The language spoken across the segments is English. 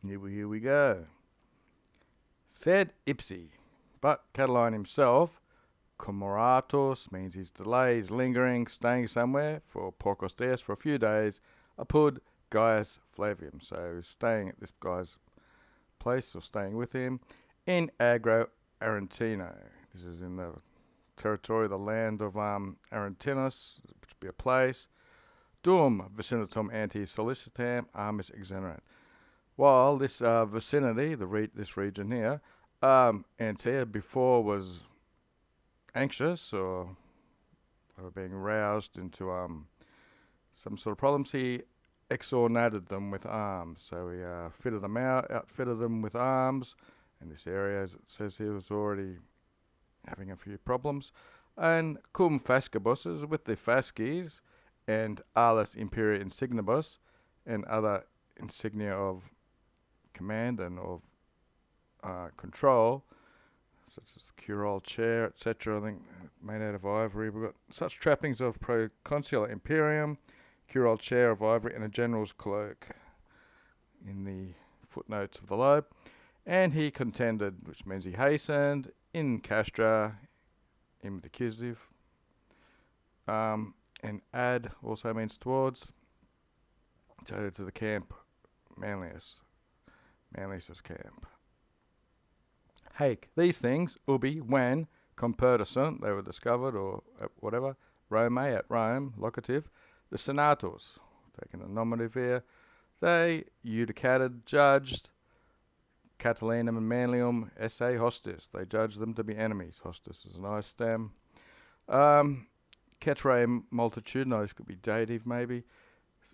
Here we go. Sed ipsi. But Catiline himself, comoratus, means he's delayed, he's lingering, staying somewhere for porcos deus for a few days, apud Gaius Flavium. So he's staying at this guy's place, or staying with him, in Agro Arentino. This is in the territory, the land of Arentinus, which would be a place. Dum vicinatum anti Sallustiam armis exenerant. While this vicinity, this region here, Antea before was anxious, or they were being roused into some sort of problems, he exornated them with arms. So he fitted them out, outfitted them with arms. In this area, as it says here, was already having a few problems. And cum fascibus is with the fasces, and alis imperia insignibus, and other insignia of command and of control, such as curule chair, etc. I think made out of ivory. We've got such trappings of proconsular imperium, curule chair of ivory, and a general's cloak in the footnotes of the lobe. And he contended, which means he hastened, in castra, in the accusative. And ad also means towards, to the camp, Manlius's camp. Hake, these things, ubi, when, compertussent, they were discovered, or whatever, Rome, at Rome, locative, the senators, taking a nominative here, they judicated, judged, Catilinum and Manlium esse hostis. They judged them to be enemies. Hostis is a nice stem. Cetere multitudinous could be dative maybe.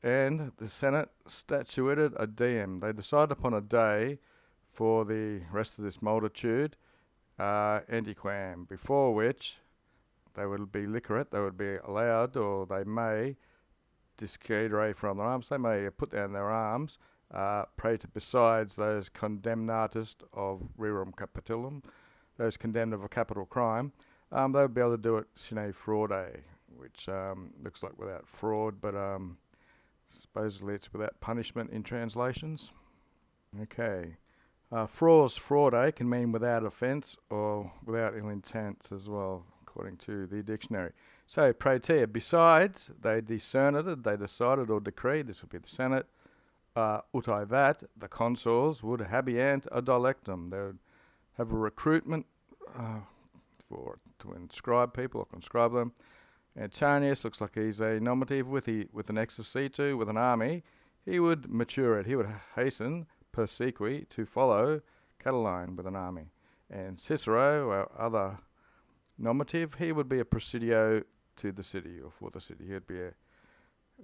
And the Senate statuted a diem. They decided upon a day for the rest of this multitude, antiquam, before which they would be liquorate, they would be allowed, or they may discedere from their arms. They may put down their arms, pray to besides those condemnatus of rerum capitulum, those condemned of a capital crime. They would be able to do it sine fraude, which looks like without fraud, but supposedly it's without punishment in translations. Okay. Fraus fraude can mean without offence or without ill intent as well, according to the dictionary. So, praeter, besides, they discerned, they decided or decreed, this would be the Senate, utai that, the consuls would habeant a dialectum. They would have a recruitment to inscribe people or conscribe them. Antonius looks like he's a nominative with an exercitu, with an army. He would mature it. He would hasten persequi to follow Catiline with an army. And Cicero, our other nominative, he would be a presidio to the city, or for the city. He would be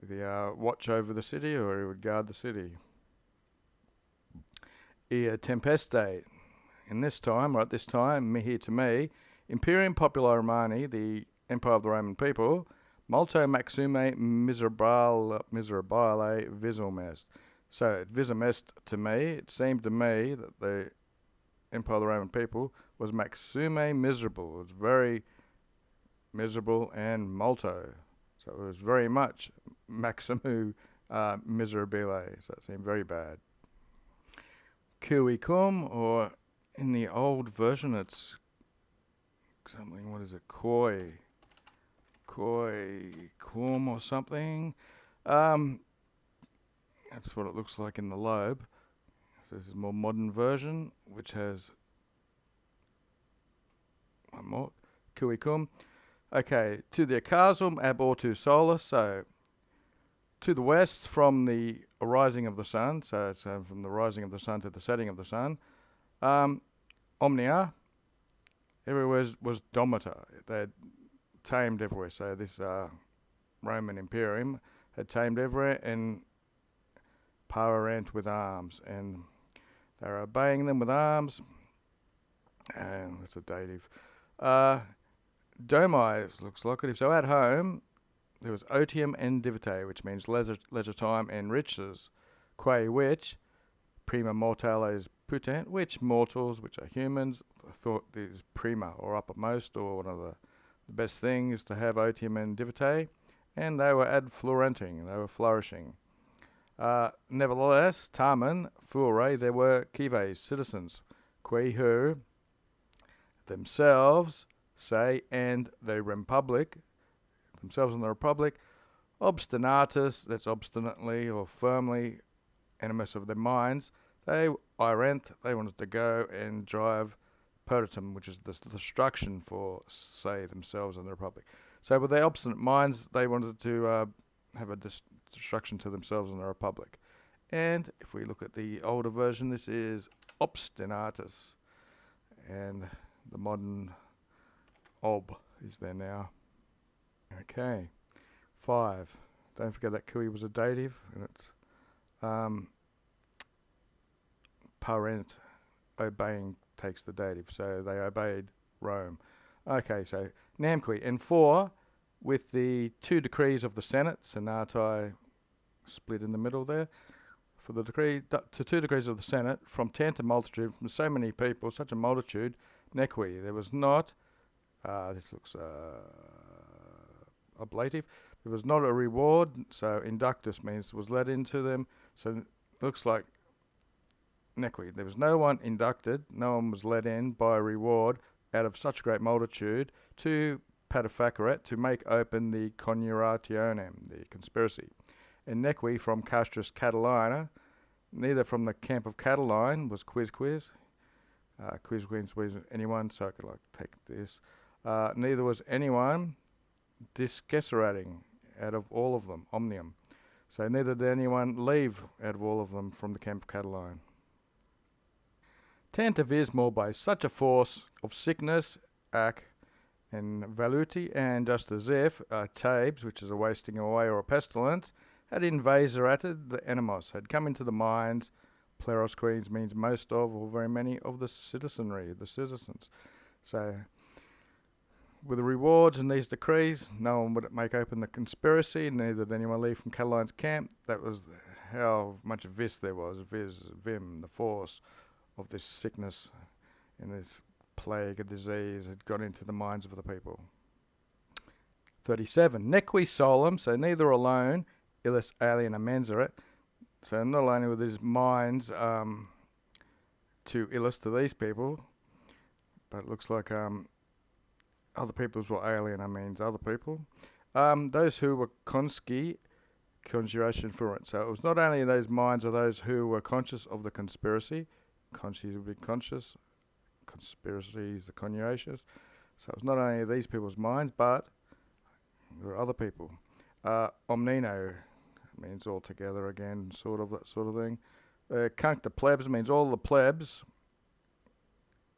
the watch over the city, or he would guard the city. Ea tempeste. In this time, or at this time, mihi to me, Imperium Populi Romani, the Empire of the Roman people, multo maxime miserabile visum est. So, visum est to me, it seemed to me that the Empire of the Roman people was maxime miserable. It was very miserable and multo. So it was very much maximu miserabile. So it seemed very bad. Cui cum, or in the old version it's something, what is it, koi cum or something. That's what it looks like in the lobe. So this is a more modern version, which has one more, cui cum. Okay, to the Acasum ab ortu solus, so to the west from the rising of the sun, so it's from the rising of the sun to the setting of the sun. Omnia, everywhere was domata. They had tamed everywhere, so this Roman Imperium had tamed everywhere and parent with arms, and they were obeying them with arms, and that's a dative. Domi looks locative. So at home, there was otium and divite, which means leisure time and riches, quae which, prima mortales putent, which mortals, which are humans, thought is prima, or uppermost, or one of the best things to have otium and divite, and they were ad florenting, they were flourishing. Nevertheless, tamen, fure, there were cives, citizens, qui who themselves say, and the republic, themselves and the republic, obstinatus, that's obstinately or firmly animus of their minds, they irent, they wanted to go and drive perditum, which is the destruction for, say, themselves and the republic. So with their obstinate minds, they wanted to have a destruction to themselves and the republic. And if we look at the older version, this is obstinatus, and the modern ob is there now. Okay. 5. Don't forget that cui was a dative, and it's parent, obeying takes the dative, so they obeyed Rome. Okay, so namqui. And 4, with the 2 decrees of the Senate, senati split in the middle there, for the decree to 2 decrees of the Senate, from 10 to multitude, from so many people, such a multitude, nequi. There was not, this looks ablative, there was not a reward, so inductus means was let into them, so it looks like nequi. There was no one inducted, no one was let in by a reward out of such a great multitude to patefaceret, to make open the Coniuratione, the conspiracy. And nequi from castris Catilinae, neither from the camp of Catiline was quiz, quiz anyone, so I could take this. Neither was anyone disgesserating out of all of them, omnium. So neither did anyone leave out of all of them from the camp of Catiline. Tantavismo by such a force of sickness, ac, and valuti, and just as if tabes, which is a wasting away or a pestilence, had invaserated the animos, had come into the minds. Pleros queens means most of, or very many of the citizenry, the citizens. So, with the rewards and these decrees, no one would make open the conspiracy, neither did anyone leave from Catiline's camp. That was how much vis there was, vim, the force of this sickness and this plague, a disease, had got into the minds of the people. 37. Nequi solum, so neither alone, illis aliena mensuret, so not only with his minds to illis to these people, but it looks like other people's were aliena means other people. Those who were consci, conjuration fuerent. So it was not only those minds of those who were conscious of the conspiracy, conscious would be conscious, conspiracy is the conjuracious. So it was not only these people's minds, but there were other people. Omnino means all together again, sort of that sort of thing. Cuncta plebs means all the plebs.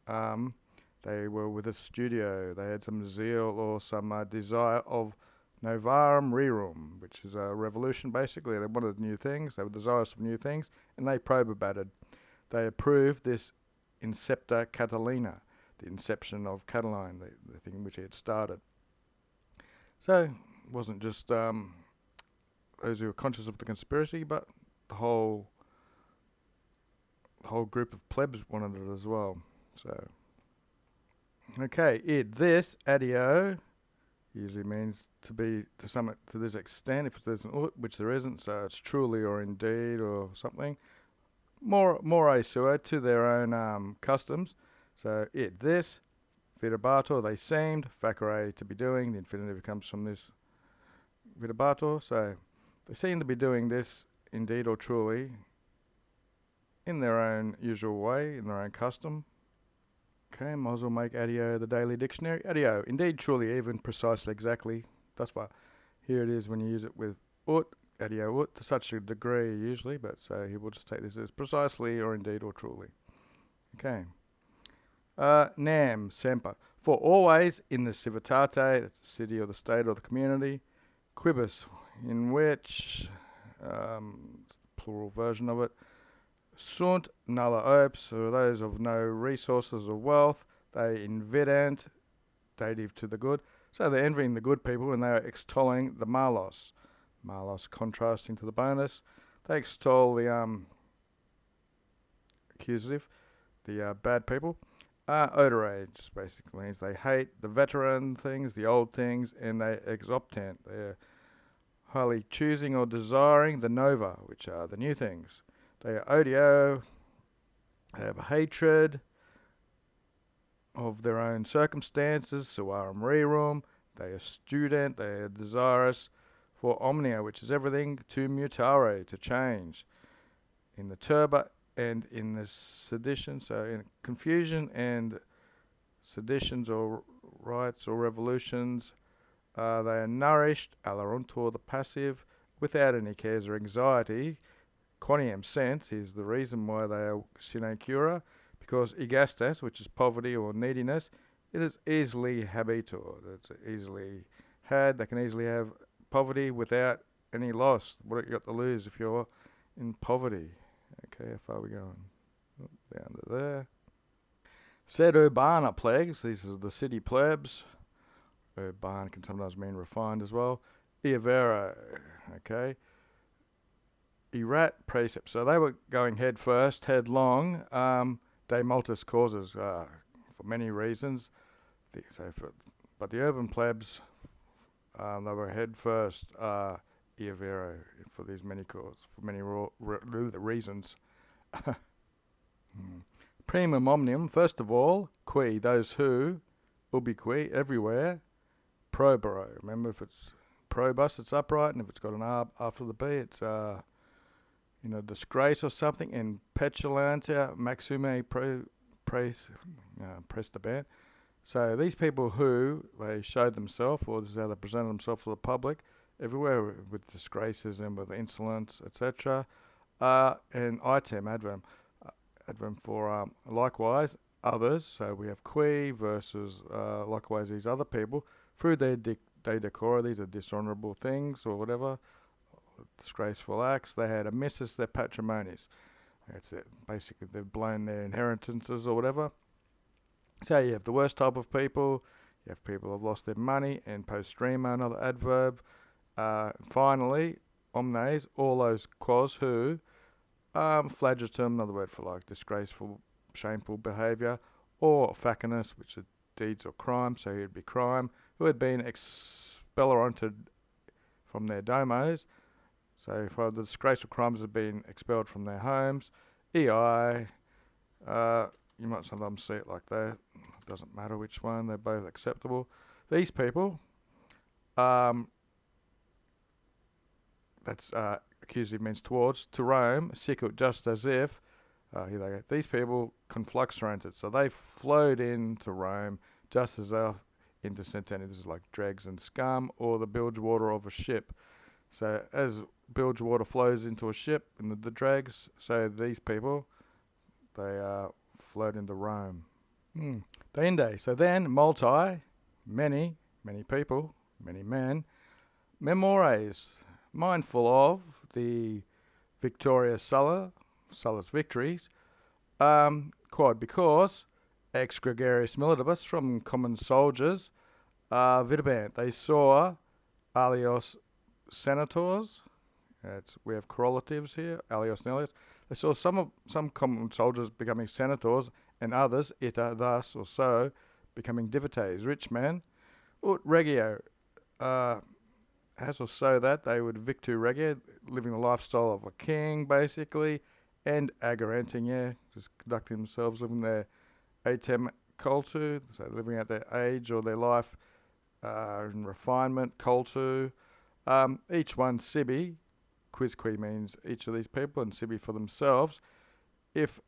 They were with a studio. They had some zeal or some desire of novarum rerum, which is a revolution basically. They wanted new things. They were desirous of new things, and they probabated. They approved this incepta Catilina, the inception of Catiline, the thing which he had started. So it wasn't just those who were conscious of the conspiracy, but the whole group of plebs wanted it as well. So, okay, this adio usually means to be to this extent, if there's an ut, which there isn't, so it's truly or indeed or something. More sua, to their own customs. So this videbator, they seemed, facere, to be doing. The infinitive comes from this videbator, so they seem to be doing this indeed or truly in their own usual way, in their own custom. Okay, might as well make adio the daily dictionary. Adio, indeed, truly, even, precisely, exactly. Thus far. Here it is when you use it with ut, adio ut, to such a degree usually, but so he will just take this as precisely or indeed or truly. Okay. Nam, semper. For always in the civitate, that's the city or the state or the community, quibus, in which, it's the plural version of it, sunt nulla opes, or those of no resources or wealth, they invident, dative to the good. So they're envying the good people and they are extolling the malos. Malos contrasting to the bonus. They extol the accusative, the bad people. Odore just basically means they hate the veteran things, the old things, and they exoptant. They're highly choosing or desiring the nova, which are the new things. They are odio, they have a hatred of their own circumstances, suarum rerum. They are student, they are desirous for omnia, which is everything, to mutare, to change. In the turba and in the sedition, so in confusion and seditions or riots or revolutions, they are nourished, alaruntor, the passive, without any cares or anxiety. Quoniam sense is the reason why they are sine cura, because igastas, which is poverty or neediness, it is easily habitur. It's easily had. They can easily have poverty without any loss. What have you got to lose if you're in poverty? Okay, how far are we going? Down to there. Said urbana plagues, these are the city plebs. Urban can sometimes mean refined as well. Iavera, okay. Erat precepts, so they were going head first, headlong. De multis causes, for many reasons. But the urban plebs, they were head first, iavero, for these many causes, for many reasons. Primum omnium, first of all, qui, those who, ubique, everywhere, probero. Remember, if it's probus, it's upright, and if it's got an R after the B, it's disgrace or something. And petulantia maxime prestaban. So these people who they showed themselves, or this is how they presented themselves to the public, everywhere with disgraces and with insolence, etc. And item adverb for likewise others. So we have qui versus likewise these other people through their de decora. These are dishonourable things or whatever, disgraceful acts. They had amissus their patrimonies. That's it. Basically, they've blown their inheritances or whatever. So you have the worst type of people. You have people who have lost their money, and postrema, another adverb. Finally, omnes, all those quos who, flagitum, another word for like disgraceful, shameful behaviour, or facinus, which are deeds or crimes, so he'd be crime, who had been expelleranted from their domos. So for the disgraceful crimes have been expelled from their homes. EI, you might sometimes see it like that. It doesn't matter which one, they're both acceptable. These people, that's accusative means towards, to Rome, sicut, just as if, here they go. These people confluxuranted, so they flowed into Rome just as if into Centennial. This is like dregs and scum, or the bilge water of a ship. So as bilge water flows into a ship and the dregs, so these people, they flowed into Rome. Deinde. So then, multi, many people, many men, memores, mindful of the Victoria Sulla's victories, quod, because ex gregarious militibus, from common soldiers, videbant, they saw alios senators. We have correlatives here, alios and alios. They saw some common soldiers becoming senators, and others, ita, thus or so, becoming divites, rich men. Ut regio, as or so that they would victu regio, living the lifestyle of a king, basically, and agoranting, just conducting themselves, living their atem cultu, so living out their age or their life in refinement, cultu. Each one sibi, quisque means each of these people, and sibi for themselves. If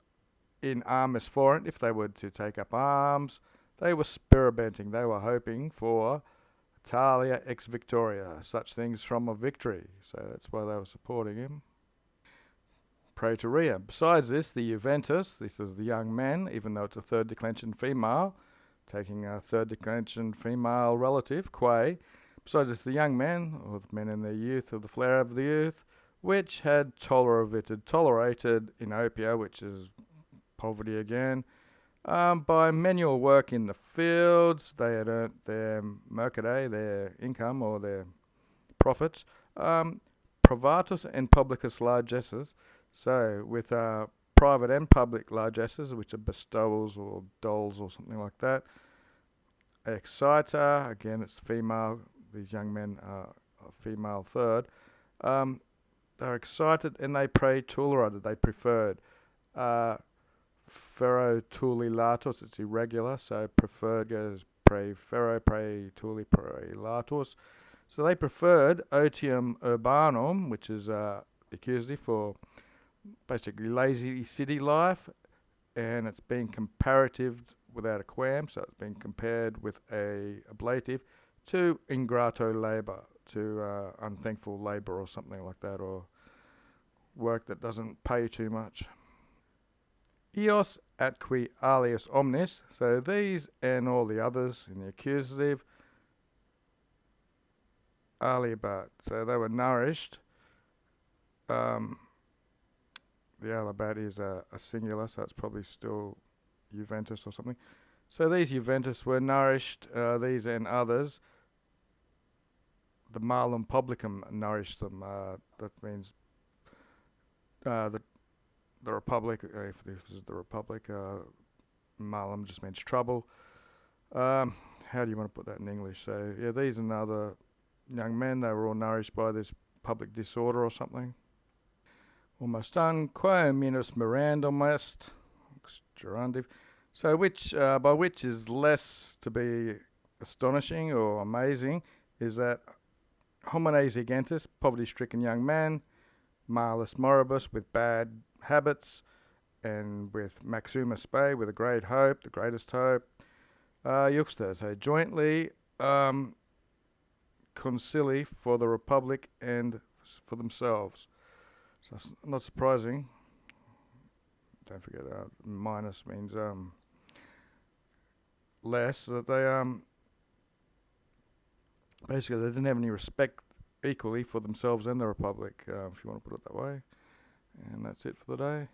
in armis forent, if they were to take up arms, they were spiribenting, they were hoping for talia ex victoria, such things from a victory. So that's why they were supporting him. Praetoria. Besides this, the Juventus, this is the young men, even though it's a third declension female, taking a third declension female relative, quae. Besides this, the young men, or the men in their youth, or the flare of the youth, which had tolerated inopia, which is poverty again, by manual work in the fields. They had earned their mercade, their income or their profits, privatus and publicus largesses. So with private and public largesses, which are bestowals or doles or something like that. Excita, again it's female. These young men are a female third. They're excited and they pray tulera, that they preferred. Uh, Ferro tuli latus, it's irregular, so preferred goes pre ferro, pre tuli, pre latus. So they preferred otium urbanum, which is accusative for basically lazy city life, and it's been comparative without a quam, so it's been compared with a ablative to ingrato labour, to unthankful labour or something like that, or work that doesn't pay too much. Eos atque alias omnis, so these and all the others in the accusative, aliabat, so they were nourished. The aliabat is a singular, so it's probably still Juventus or something. So these Juventus were nourished, these and others. The malum publicum nourished them. That means the Republic, if this is the Republic, malum just means trouble. How do you want to put that in English? So, yeah, these and other young men, they were all nourished by this public disorder or something. Almost done. Quo minus mirandum est, gerundive. So, by which is less to be astonishing or amazing, is that homines agentis, poverty-stricken young man, malus moribus, with bad habits, and with maxima spe, with a great hope, the greatest hope, juxta, so jointly concili for the Republic and for themselves. So it's not surprising. Don't forget minus means less, that they basically they didn't have any respect equally for themselves and the Republic, if you want to put it that way. And that's it for the day.